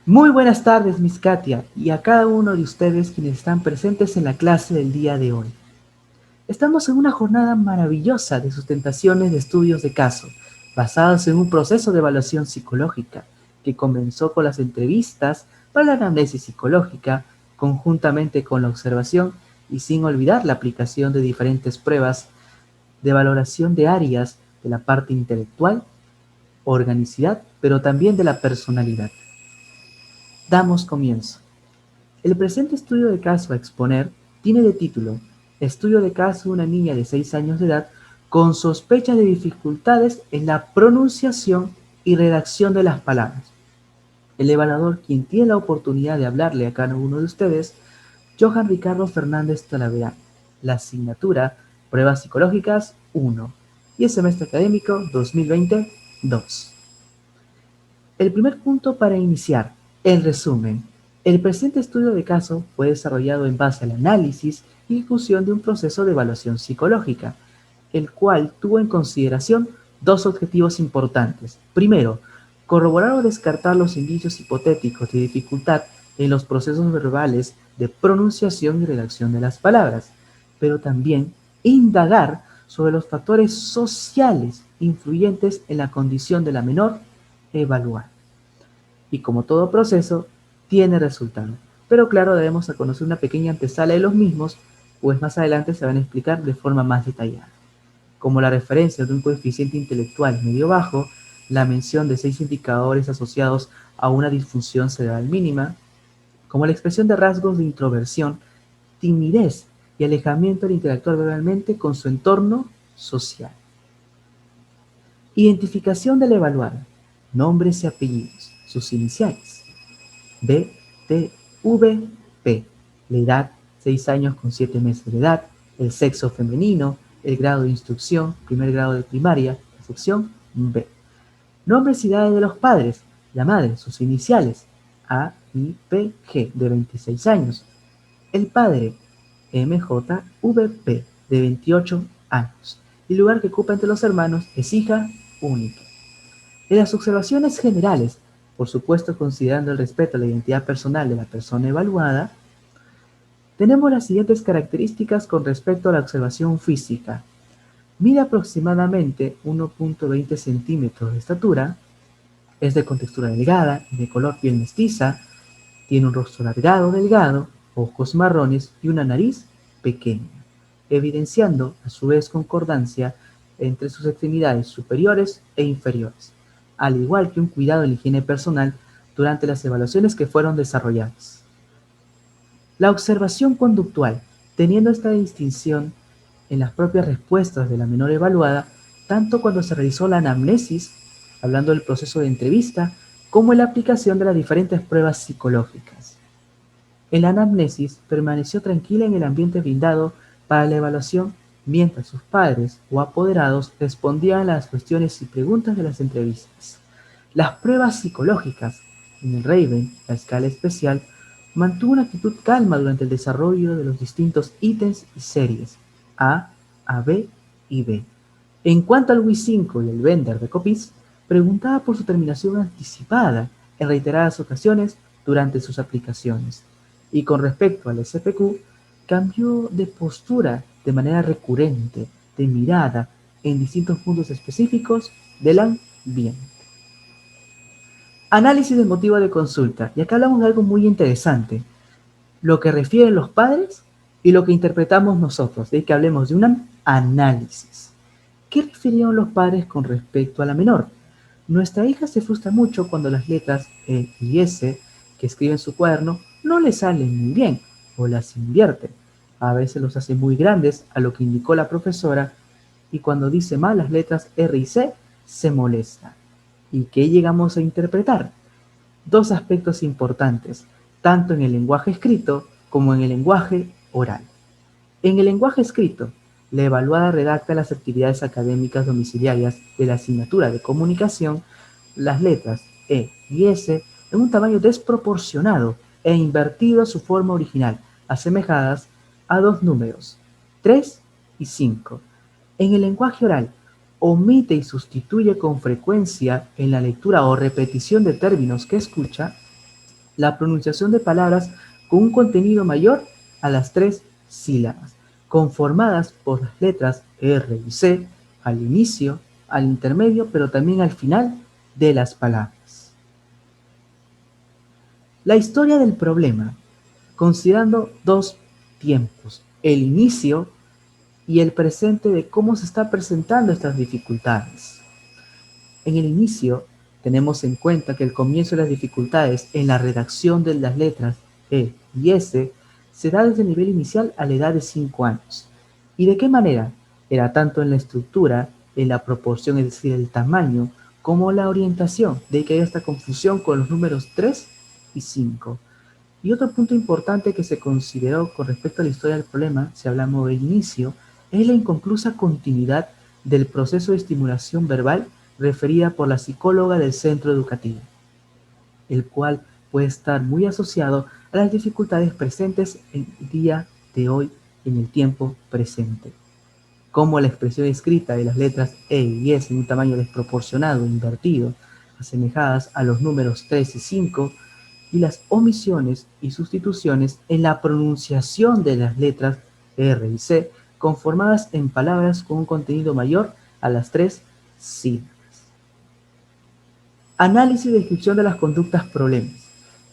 Muy buenas tardes, Miss Katia, y a cada uno de ustedes quienes están presentes en la clase del día de hoy. Estamos en una jornada maravillosa de sustentaciones de estudios de caso, basados en un proceso de evaluación psicológica, que comenzó con las entrevistas para la anamnesis psicológica, conjuntamente con la observación y sin olvidar la aplicación de diferentes pruebas de valoración de áreas de la parte intelectual, organicidad, pero también de la personalidad. Damos comienzo. El presente estudio de caso a exponer tiene de título Estudio de caso de una niña de 6 años de edad con sospecha de dificultades en la pronunciación y redacción de las palabras. El evaluador, quien tiene la oportunidad de hablarle a cada uno de ustedes, Johan Ricardo Fernández Talavera. La asignatura Pruebas Psicológicas 1 y el semestre académico 2020-2. El primer punto para iniciar, el resumen. El presente estudio de caso fue desarrollado en base al análisis y ejecución de un proceso de evaluación psicológica, el cual tuvo en consideración dos objetivos importantes. Primero, corroborar o descartar los indicios hipotéticos de dificultad en los procesos verbales de pronunciación y redacción de las palabras, pero también indagar sobre los factores sociales influyentes en la condición de la menor evaluar. Y como todo proceso, tiene resultado. Pero claro, debemos conocer una pequeña antesala de los mismos, pues más adelante se van a explicar de forma más detallada. Como la referencia de un coeficiente intelectual medio-bajo, la mención de 6 indicadores asociados a una disfunción cerebral mínima, como la expresión de rasgos de introversión, timidez y alejamiento al interactuar verbalmente con su entorno social. Identificación del evaluado, nombres y apellidos, sus iniciales. B, T, V, P. La edad, 6 años con 7 meses de edad. El sexo femenino. El grado de instrucción, primer grado de primaria, sección B. Nombres y edades de los padres. La madre, sus iniciales. A, I, P, G, de 26 años. El padre, M, J, V, P, de 28 años. El lugar que ocupa entre los hermanos es hija única. En las observaciones generales, por supuesto considerando el respeto a la identidad personal de la persona evaluada, tenemos las siguientes características con respecto a la observación física. Mide aproximadamente 1.20 centímetros de estatura, es de contextura delgada y de color piel mestiza, tiene un rostro alargado, delgado, ojos marrones y una nariz pequeña, evidenciando a su vez concordancia entre sus extremidades superiores e inferiores, al igual que un cuidado en la higiene personal durante las evaluaciones que fueron desarrolladas. La observación conductual, teniendo esta distinción en las propias respuestas de la menor evaluada, tanto cuando se realizó la anamnesis, hablando del proceso de entrevista, como en la aplicación de las diferentes pruebas psicológicas. En la anamnesis permaneció tranquila en el ambiente brindado para la evaluación mientras sus padres o apoderados respondían a las cuestiones y preguntas de las entrevistas. Las pruebas psicológicas en el Raven, la escala especial, mantuvo una actitud calma durante el desarrollo de los distintos ítems y series A, AB y B. En cuanto al Wii 5 y el Bender de Copies, preguntaba por su terminación anticipada en reiteradas ocasiones durante sus aplicaciones. Y con respecto al SPQ, cambió de postura de manera recurrente, de mirada en distintos puntos específicos del ambiente. Análisis del motivo de consulta. Y acá hablamos de algo muy interesante. Lo que refieren los padres y lo que interpretamos nosotros. De que hablemos de un análisis. ¿Qué refirieron los padres con respecto a la menor? Nuestra hija se frustra mucho cuando las letras E y S que escribe en su cuaderno no le salen muy bien o las invierte. A veces los hace muy grandes a lo que indicó la profesora y cuando dice mal las letras R y C se molesta. ¿Y qué llegamos a interpretar? Dos aspectos importantes, tanto en el lenguaje escrito como en el lenguaje oral. En el lenguaje escrito, la evaluada redacta las actividades académicas domiciliarias de la asignatura de comunicación, las letras E y S en un tamaño desproporcionado e invertido a su forma original, asemejadas a dos números, 3 y 5. En el lenguaje oral, omite y sustituye con frecuencia en la lectura o repetición de términos que escucha la pronunciación de palabras con un contenido mayor a las 3 sílabas, conformadas por las letras R y C al inicio, al intermedio, pero también al final de las palabras. La historia del problema, considerando dos tiempos, el inicio y el presente de cómo se está presentando estas dificultades. En el inicio, tenemos en cuenta que el comienzo de las dificultades en la redacción de las letras E y S se da desde el nivel inicial a la edad de 5 años. ¿Y de qué manera? Era tanto en la estructura, en la proporción, es decir, el tamaño, como la orientación, de que hay esta confusión con los números 3 y 5. Y otro punto importante que se consideró con respecto a la historia del problema, si hablamos del inicio, es la inconclusa continuidad del proceso de estimulación verbal referida por la psicóloga del centro educativo, el cual puede estar muy asociado a las dificultades presentes en el día de hoy, en el tiempo presente, como la expresión escrita de las letras E y S en un tamaño desproporcionado, invertido, asemejadas a los números 3 y 5, y las omisiones y sustituciones en la pronunciación de las letras R y C, conformadas en palabras con un contenido mayor a las 3 sílabas. Análisis y descripción de las conductas problemas.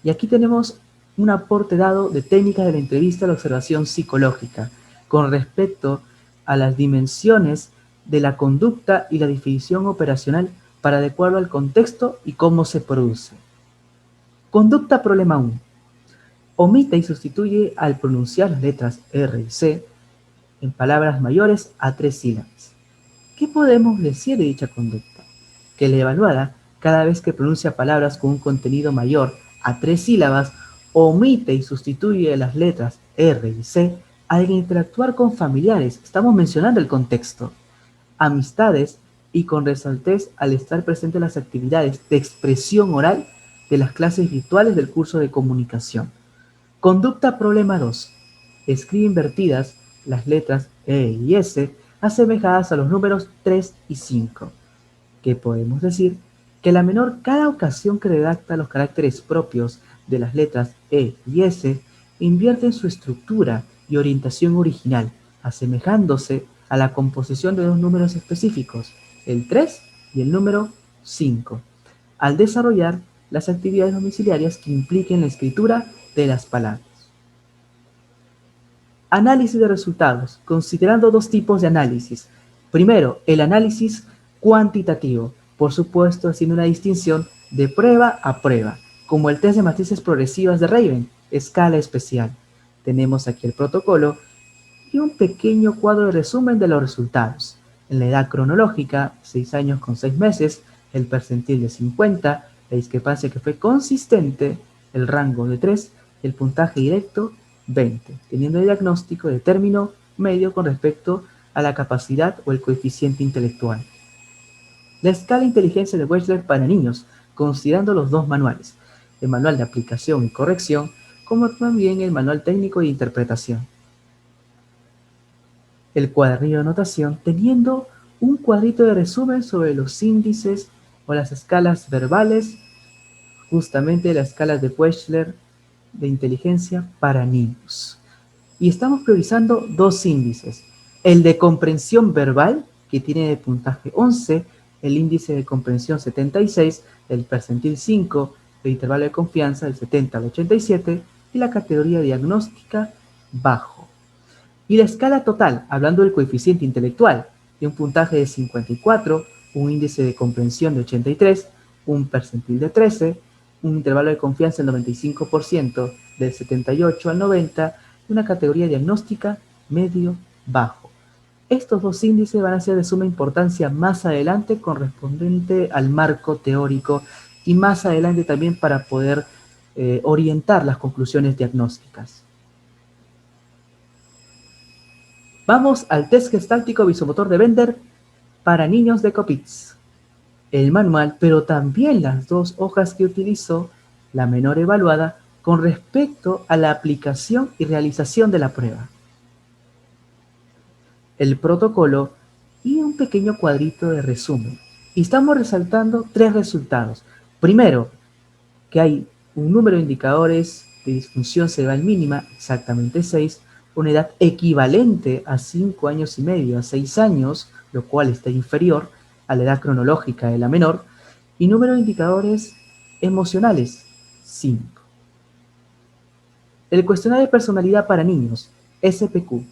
Y aquí tenemos un aporte dado de técnicas de la entrevista a la observación psicológica con respecto a las dimensiones de la conducta y la definición operacional para adecuarlo al contexto y cómo se produce. Conducta problema 1. Omite y sustituye al pronunciar las letras R y C en palabras mayores a 3 sílabas. ¿Qué podemos decir de dicha conducta? Que la evaluada, cada vez que pronuncia palabras con un contenido mayor a 3 sílabas, omite y sustituye las letras R y C al interactuar con familiares, estamos mencionando el contexto, amistades y con resaltez al estar presente en las actividades de expresión oral de las clases virtuales del curso de comunicación. Conducta problema 2. Escribe invertidas las letras E y S asemejadas a los números 3 y 5. ¿Qué podemos decir? Que la menor cada ocasión que redacta los caracteres propios de las letras E y S invierte en su estructura y orientación original, asemejándose a la composición de dos números específicos, el 3 y el número 5, al desarrollar las actividades domiciliarias que impliquen la escritura de las palabras. Análisis de resultados, considerando dos tipos de análisis. Primero, el análisis cuantitativo, por supuesto haciendo una distinción de prueba a prueba, como el test de matrices progresivas de Raven, escala especial. Tenemos aquí el protocolo y un pequeño cuadro de resumen de los resultados. En la edad cronológica, 6 años con 6 meses, el percentil de 50, la discrepancia que fue consistente, el rango de 3, el puntaje directo 20, teniendo el diagnóstico de término medio con respecto a la capacidad o el coeficiente intelectual. La escala de inteligencia de Wechsler para niños, considerando los dos manuales, el manual de aplicación y corrección, como también el manual técnico de interpretación. El cuadernillo de anotación, teniendo un cuadrito de resumen sobre los índices o las escalas verbales, justamente las escalas de Wechsler de inteligencia para niños. Y estamos priorizando dos índices, el de comprensión verbal, que tiene de puntaje 11, el índice de comprensión 76, el percentil 5, el intervalo de confianza del 70 al 87 y la categoría diagnóstica bajo. Y la escala total, hablando del coeficiente intelectual, de un puntaje de 54, un índice de comprensión de 83, un percentil de 13, un intervalo de confianza del 95%, del 78 al 90, y una categoría diagnóstica medio-bajo. Estos dos índices van a ser de suma importancia más adelante correspondiente al marco teórico y más adelante también para poder orientar las conclusiones diagnósticas. Vamos al test gestáltico visomotor de Bender para niños de Copitz. El manual, pero también las dos hojas que utilizó, la menor evaluada, con respecto a la aplicación y realización de la prueba. El protocolo y un pequeño cuadrito de resumen. Y estamos resaltando tres resultados. Primero, que hay un número de indicadores de disfunción cerebral mínima, exactamente 6, una edad equivalente a 5 años y medio, a 6 años, lo cual está inferior a la edad cronológica de la menor, y número de indicadores emocionales, 5. El cuestionario de personalidad para niños, SPQ.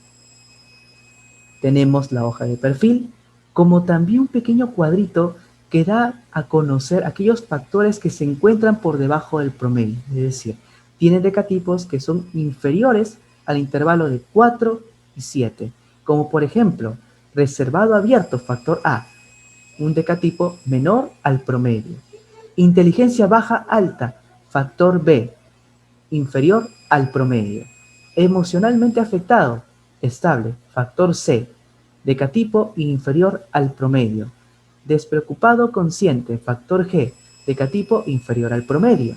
Tenemos la hoja de perfil, como también un pequeño cuadrito que da a conocer aquellos factores que se encuentran por debajo del promedio, es decir, tienen decatipos que son inferiores al intervalo de 4 y 7, como por ejemplo, reservado abierto, factor A, un decatipo menor al promedio. Inteligencia baja alta, factor B, inferior al promedio. Emocionalmente afectado, estable, factor C, decatipo inferior al promedio. Despreocupado consciente, factor G, decatipo inferior al promedio.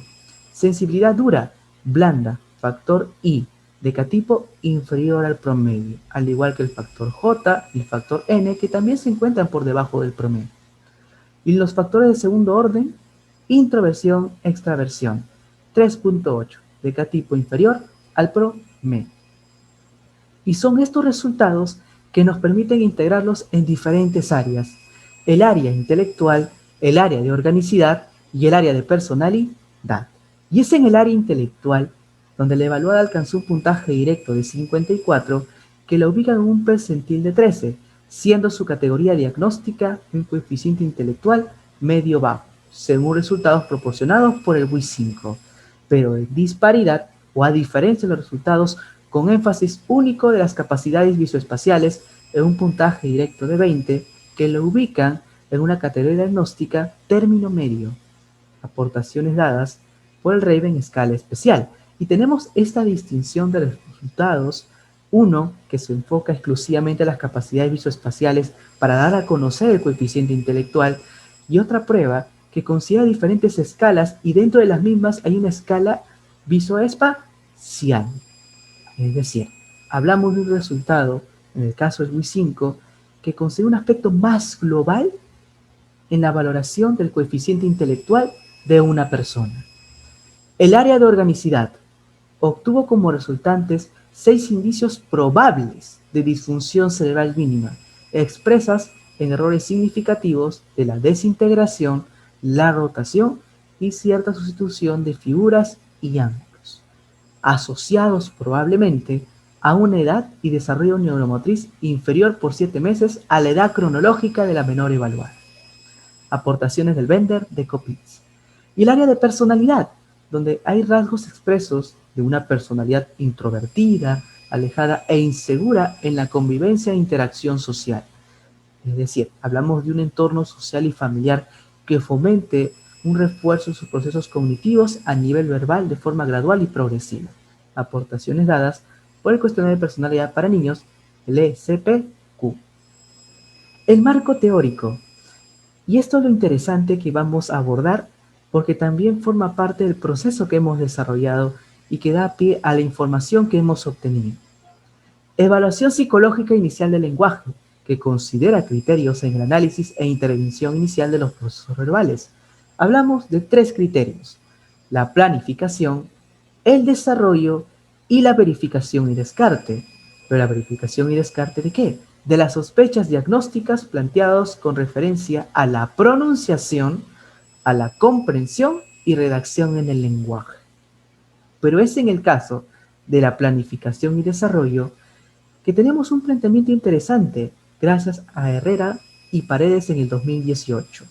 Sensibilidad dura, blanda, factor I, decatipo inferior al promedio, al igual que el factor J y el factor N, que también se encuentran por debajo del promedio. Y los factores de segundo orden, introversión, extraversión, 3.8, decatipo inferior al promedio. Y son estos resultados que nos permiten integrarlos en diferentes áreas: el área intelectual, el área de organicidad y el área de personalidad. Y es en el área intelectual donde la evaluada alcanzó un puntaje directo de 54 que la ubica en un percentil de 13, siendo su categoría diagnóstica un coeficiente intelectual medio-bajo, según resultados proporcionados por el WIS-5, pero en disparidad o a diferencia de los resultados con énfasis único de las capacidades visoespaciales en un puntaje directo de 20 que lo ubican en una categoría diagnóstica término medio. Aportaciones dadas por el Raven Escala Especial. Y tenemos esta distinción de los resultados: uno que se enfoca exclusivamente a las capacidades visoespaciales para dar a conocer el coeficiente intelectual, y otra prueba que considera diferentes escalas y dentro de las mismas hay una escala visoespacial. Es decir, hablamos de un resultado, en el caso del WIS-5, que considera un aspecto más global en la valoración del coeficiente intelectual de una persona. El área de organicidad obtuvo como resultantes 6 indicios probables de disfunción cerebral mínima, expresas en errores significativos de la desintegración, la rotación y cierta sustitución de figuras y ángulos, asociados probablemente a una edad y desarrollo neuromotriz inferior por 7 meses a la edad cronológica de la menor evaluada. Aportaciones del Bender de Kopitz. Y el área de personalidad, donde hay rasgos expresos de una personalidad introvertida, alejada e insegura en la convivencia e interacción social. Es decir, hablamos de un entorno social y familiar que fomente un refuerzo en sus procesos cognitivos a nivel verbal de forma gradual y progresiva. Aportaciones dadas por el cuestionario de personalidad para niños, el ECPQ. El marco teórico. Y esto es lo interesante que vamos a abordar, porque también forma parte del proceso que hemos desarrollado y que da pie a la información que hemos obtenido. Evaluación psicológica inicial del lenguaje, que considera criterios en el análisis e intervención inicial de los procesos verbales. Hablamos de 3 criterios: la planificación, el desarrollo y la verificación y descarte. ¿Pero la verificación y descarte de qué? De las sospechas diagnósticas planteadas con referencia a la pronunciación, a la comprensión y redacción en el lenguaje. Pero es en el caso de la planificación y desarrollo que tenemos un planteamiento interesante gracias a Herrera y Paredes en el 2018,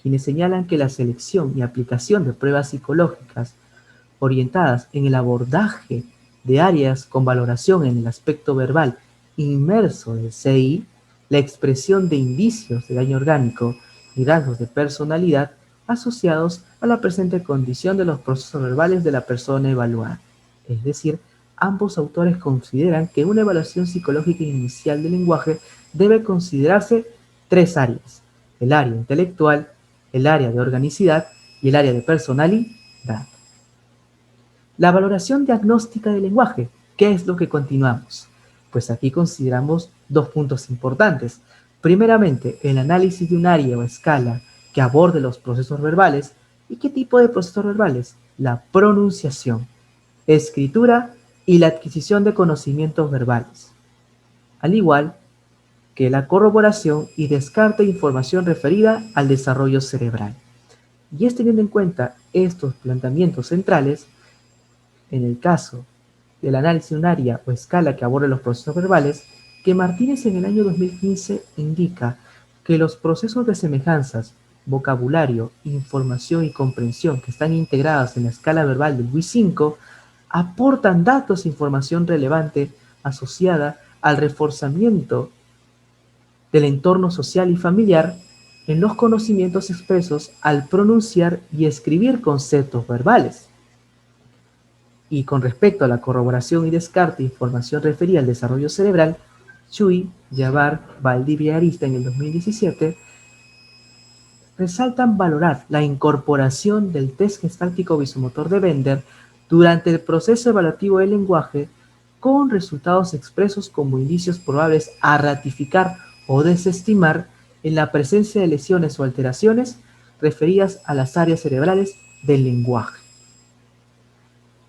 quienes señalan que la selección y aplicación de pruebas psicológicas orientadas en el abordaje de áreas con valoración en el aspecto verbal inmerso del CI, la expresión de indicios de daño orgánico y rasgos de personalidad asociados a la presente condición de los procesos verbales de la persona evaluada. Es decir, ambos autores consideran que una evaluación psicológica inicial del lenguaje debe considerarse 3 áreas: el área intelectual, el área de organicidad y el área de personalidad. La valoración diagnóstica del lenguaje. ¿Qué es lo que continuamos? Pues aquí consideramos 2 puntos importantes. Primeramente, el análisis de un área o escala que aborde los procesos verbales. ¿Y qué tipo de procesos verbales? la pronunciación, escritura y la adquisición de conocimientos verbales, al igual que la corroboración y descarte de información referida al desarrollo cerebral. Y es teniendo en cuenta estos planteamientos centrales, en el caso del análisis de un área o escala que aborda los procesos verbales, que Martínez en el año 2015 indica que los procesos de semejanzas, vocabulario, información y comprensión que están integradas en la escala verbal del WI5 aportan datos e información relevante asociada al reforzamiento del entorno social y familiar en los conocimientos expresos al pronunciar y escribir conceptos verbales. Y con respecto a la corroboración y descarte de información referida al desarrollo cerebral, Chui, Yabar, Valdivia y Arista en el 2017 resaltan valorar la incorporación del test gestáltico visomotor de Bender durante el proceso evaluativo del lenguaje con resultados expresos como indicios probables a ratificar o desestimar en la presencia de lesiones o alteraciones referidas a las áreas cerebrales del lenguaje.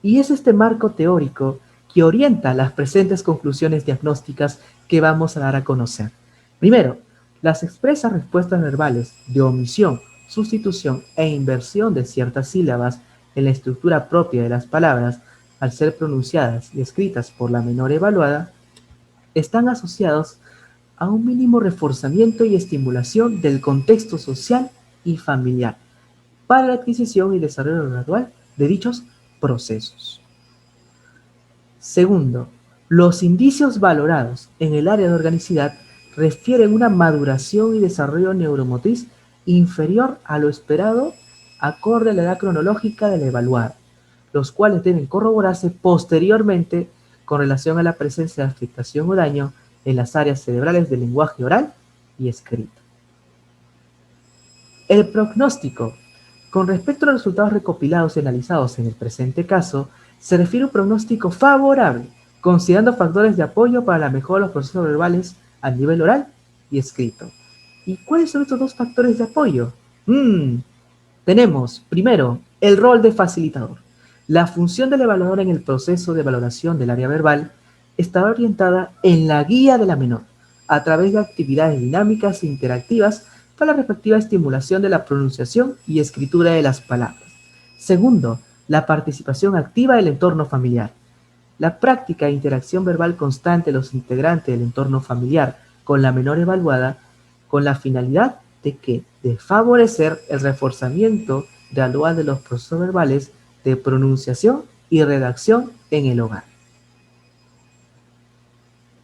Y es este marco teórico que orienta las presentes conclusiones diagnósticas que vamos a dar a conocer. Primero, las expresas respuestas verbales de omisión, sustitución e inversión de ciertas sílabas en la estructura propia de las palabras, al ser pronunciadas y escritas por la menor evaluada, están asociados a un mínimo reforzamiento y estimulación del contexto social y familiar para la adquisición y desarrollo gradual de dichos procesos. Segundo, los indicios valorados en el área de organicidad refieren una maduración y desarrollo neuromotriz inferior a lo esperado acorde a la edad cronológica de la evaluada, los cuales deben corroborarse posteriormente con relación a la presencia de afectación o daño en las áreas cerebrales del lenguaje oral y escrito. El pronóstico. Con respecto a los resultados recopilados y analizados en el presente caso, se refiere a un pronóstico favorable, considerando factores de apoyo para la mejora de los procesos verbales a nivel oral y escrito. ¿Y cuáles son estos dos factores de apoyo? Tenemos, primero, el rol de facilitador. La función del evaluador en el proceso de valoración del área verbal estará orientada en la guía de la menor, a través de actividades dinámicas e interactivas para la respectiva estimulación de la pronunciación y escritura de las palabras. Segundo, la participación activa del entorno familiar. La práctica e interacción verbal constante de los integrantes del entorno familiar con la menor evaluada, con la finalidad de favorecer el reforzamiento gradual de los procesos verbales de pronunciación y redacción en el hogar.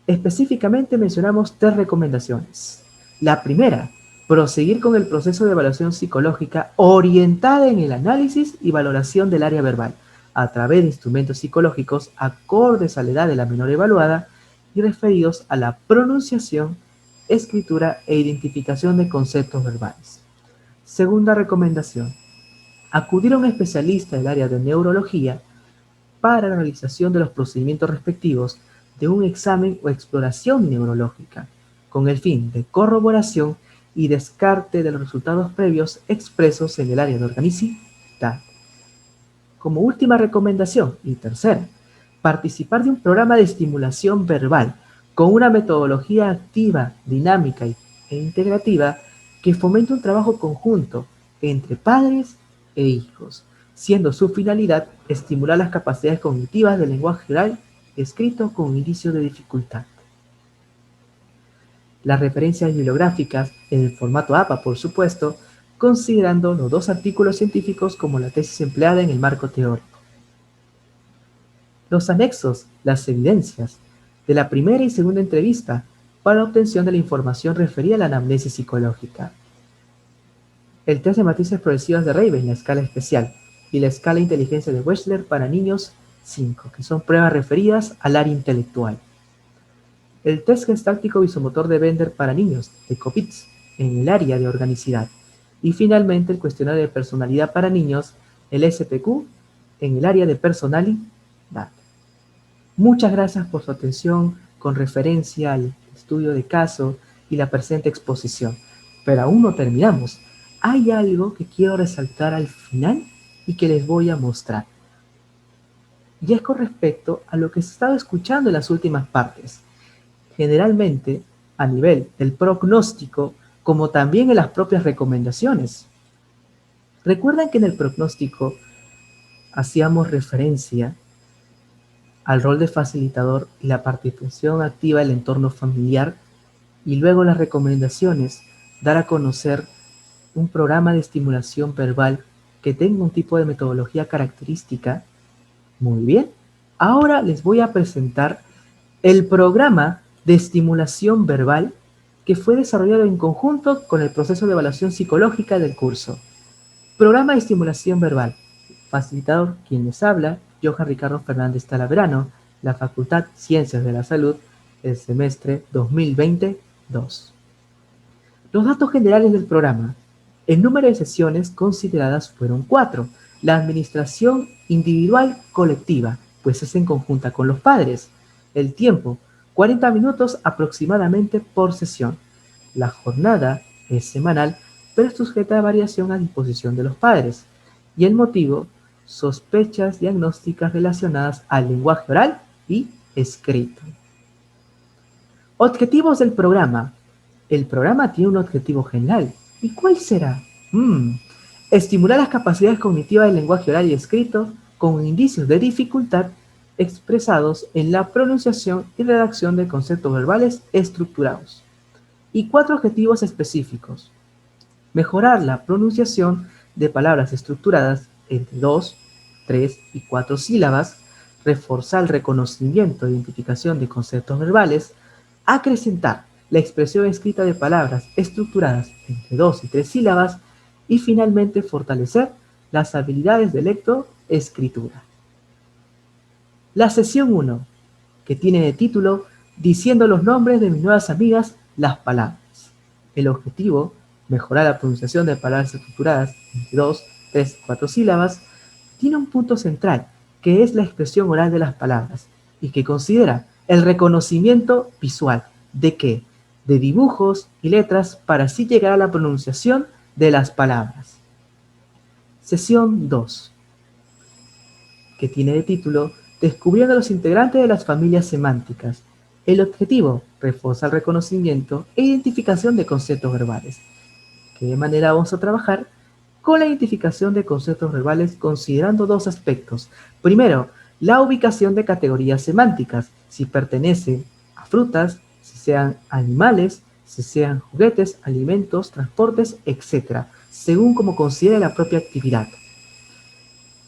Específicamente mencionamos 3 recomendaciones. La primera, proseguir con el proceso de evaluación psicológica orientada en el análisis y valoración del área verbal, a través de instrumentos psicológicos acordes a la edad de la menor evaluada y referidos a la pronunciación, escritura e identificación de conceptos verbales. Segunda recomendación, acudir a un especialista del área de neurología para la realización de los procedimientos respectivos de un examen o exploración neurológica, con el fin de corroboración y descarte de los resultados previos expresos en el área de organicidad. Como última recomendación, y tercera, participar de un programa de estimulación verbal con una metodología activa, dinámica e integrativa que fomente un trabajo conjunto entre padres e hijos, siendo su finalidad estimular las capacidades cognitivas del lenguaje oral escrito con indicio de dificultad. Las referencias bibliográficas en el formato APA, por supuesto, considerando los 2 artículos científicos como la tesis empleada en el marco teórico. Los anexos, las evidencias de la primera y segunda entrevista para la obtención de la información referida a la anamnesis psicológica. El test de matrices progresivas de Raven, la escala especial, y la escala de inteligencia de Wechsler para niños 5, que son pruebas referidas al área intelectual. El test gestáltico visomotor de Bender para niños, de Kopitz, en el área de organicidad. Y finalmente el cuestionario de personalidad para niños, el SPQ, en el área de personalidad. Muchas gracias por su atención con referencia al estudio de caso y la presente exposición. Pero aún no terminamos. ¿Hay algo que quiero resaltar al final? y que les voy a mostrar. Y es con respecto a lo que se estaba escuchando en las últimas partes. Generalmente, a nivel del pronóstico, como también en las propias recomendaciones. Recuerdan que en el pronóstico hacíamos referencia al rol de facilitador y la participación activa del entorno familiar, y luego las recomendaciones, dar a conocer un programa de estimulación verbal que tenga un tipo de metodología característica. Muy bien, ahora les voy a presentar el programa de estimulación verbal que fue desarrollado en conjunto con el proceso de evaluación psicológica del curso. Programa de estimulación verbal. Facilitador, quien les habla, Johan Ricardo Fernández Talaverano, la Facultad Ciencias de la Salud, el semestre 2020-2. Los datos generales del programa. El número de sesiones consideradas fueron 4. La administración individual colectiva, pues es en conjunta con los padres. El tiempo, 40 minutos aproximadamente por sesión. La jornada es semanal, pero es sujeta a variación a disposición de los padres. Y el motivo, sospechas diagnósticas relacionadas al lenguaje oral y escrito. Objetivos del programa. El programa tiene un objetivo general. ¿Y cuál será? Estimular las capacidades cognitivas del lenguaje oral y escrito con indicios de dificultad expresados en la pronunciación y redacción de conceptos verbales estructurados. Y 4 objetivos específicos. Mejorar la pronunciación de palabras estructuradas entre 2, 3 y 4 sílabas, reforzar el reconocimiento e identificación de conceptos verbales, acrecentar la expresión escrita de palabras estructuradas entre 2 y 3 sílabas y finalmente fortalecer las habilidades de lectoescritura. La sesión 1, que tiene de título Diciendo los nombres de mis nuevas amigas, las palabras. El objetivo, mejorar la pronunciación de palabras estructuradas entre 2, 3 y 4 sílabas, tiene un punto central, que es la expresión oral de las palabras, y que considera el reconocimiento visual. ¿De qué? De dibujos y letras para así llegar a la pronunciación de las palabras. Sesión 2, que tiene de título Descubriendo los integrantes de las familias semánticas. El objetivo, reforzar el reconocimiento e identificación de conceptos verbales. ¿De qué manera vamos a trabajar? Con la identificación de conceptos verbales considerando 2 aspectos. Primero, la ubicación de categorías semánticas, si pertenece a frutas, si sean animales, si sean juguetes, alimentos, transportes, etc., según como considere la propia actividad.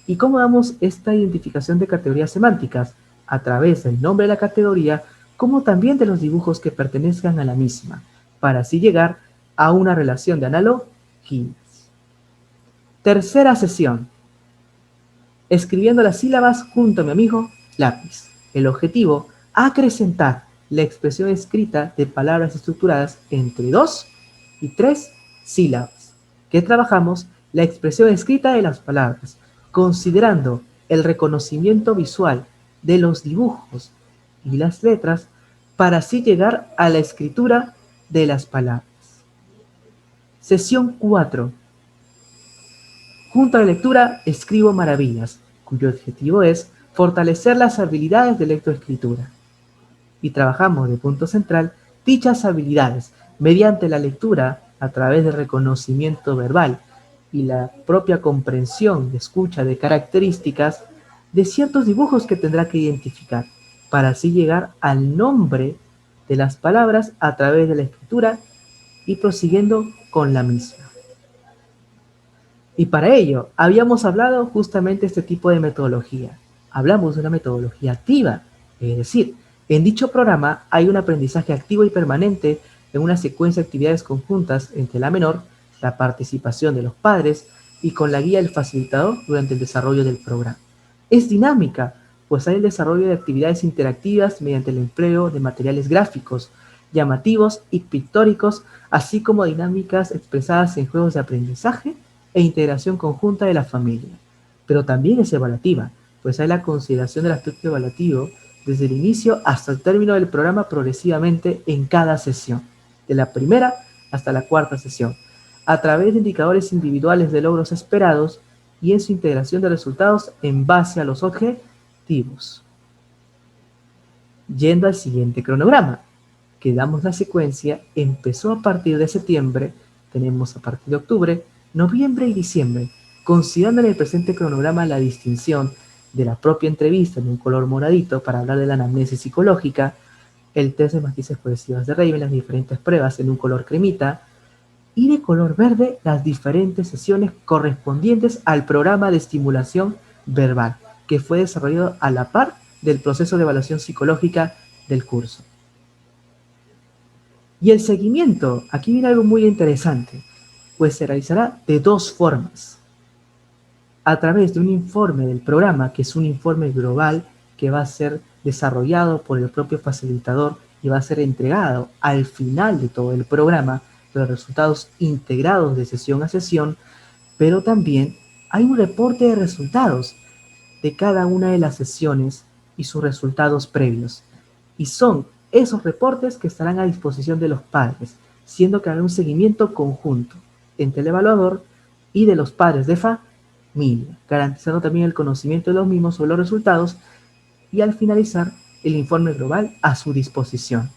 ¿Y cómo damos esta identificación de categorías semánticas? A través del nombre de la categoría, como también de los dibujos que pertenezcan a la misma, para así llegar a una relación de analogías. Tercera sesión. Escribiendo las sílabas junto a mi amigo lápiz. El objetivo, acrecentar la expresión escrita de palabras estructuradas entre 2 y 3 sílabas, que trabajamos la expresión escrita de las palabras, considerando el reconocimiento visual de los dibujos y las letras para así llegar a la escritura de las palabras. Sesión 4. Junto a la lectura escribo maravillas, cuyo objetivo es fortalecer las habilidades de lectoescritura. Y trabajamos de punto central dichas habilidades mediante la lectura a través del reconocimiento verbal y la propia comprensión y escucha de características de ciertos dibujos que tendrá que identificar, para así llegar al nombre de las palabras a través de la escritura y prosiguiendo con la misma. Y para ello, habíamos hablado justamente de este tipo de metodología. Hablamos de una metodología activa, es decir, en dicho programa hay un aprendizaje activo y permanente en una secuencia de actividades conjuntas entre la menor, la participación de los padres y con la guía del facilitador durante el desarrollo del programa. Es dinámica, pues hay el desarrollo de actividades interactivas mediante el empleo de materiales gráficos, llamativos y pictóricos, así como dinámicas expresadas en juegos de aprendizaje e integración conjunta de la familia. Pero también es evaluativa, pues hay la consideración del aspecto evaluativo desde el inicio hasta el término del programa progresivamente en cada sesión, de la primera hasta la 4ª sesión, a través de indicadores individuales de logros esperados y en su integración de resultados en base a los objetivos. Yendo al siguiente cronograma, que damos la secuencia, empezó a partir de septiembre, tenemos a partir de octubre, noviembre y diciembre, considerando en el presente cronograma la distinción de la propia entrevista en un color moradito para hablar de la anamnesis psicológica, el test de matices progresivas de Raven, las diferentes pruebas en un color cremita, y de color verde las diferentes sesiones correspondientes al programa de estimulación verbal, que fue desarrollado a la par del proceso de evaluación psicológica del curso. Y el seguimiento, aquí viene algo muy interesante, pues se realizará de dos formas. A través de un informe del programa, que es un informe global que va a ser desarrollado por el propio facilitador y va a ser entregado al final de todo el programa, los resultados integrados de sesión a sesión, pero también hay un reporte de resultados de cada una de las sesiones y sus resultados previos. Y son esos reportes que estarán a disposición de los padres, siendo que habrá un seguimiento conjunto entre el evaluador y de los padres de familia, garantizando también el conocimiento de los mismos sobre los resultados y al finalizar el informe global a su disposición.